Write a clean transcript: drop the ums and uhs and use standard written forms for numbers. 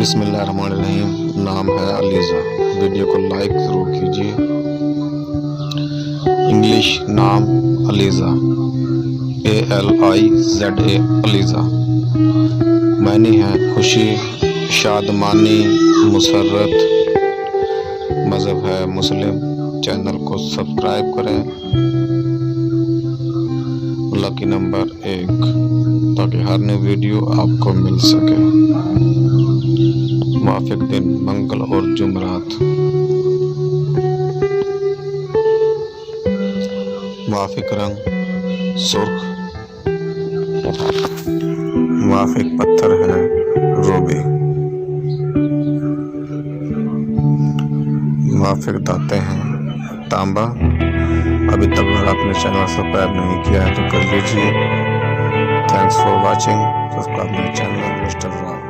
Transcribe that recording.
بسم اللہ الرحمن الرحیم۔ نام ہے علیزہ۔ ویڈیو کو لائک ضرور کیجیے۔ انگلش نام علیزہ، ALIZA، علیزہ۔ معنی ہے خوشی، شادمانی، مسرت۔ مذہب ہے مسلم۔ چینل کو سبسکرائب کریں۔ لکی نمبر 1 تاکہ ہر نئی ویڈیو آپ کو مل سکے۔ موافق دن منگل اور جمعرات۔ موافق رنگ سرخ۔ موافق پتھر ہے روبی۔ موافق دھاتیں ہیں تانبا۔ ابھی تک اگر آپ نے چینل سبسکرائب نہیں کیا ہے تو کر لیجیے۔ Thanks for watching. Subscribe my channel mister Rao.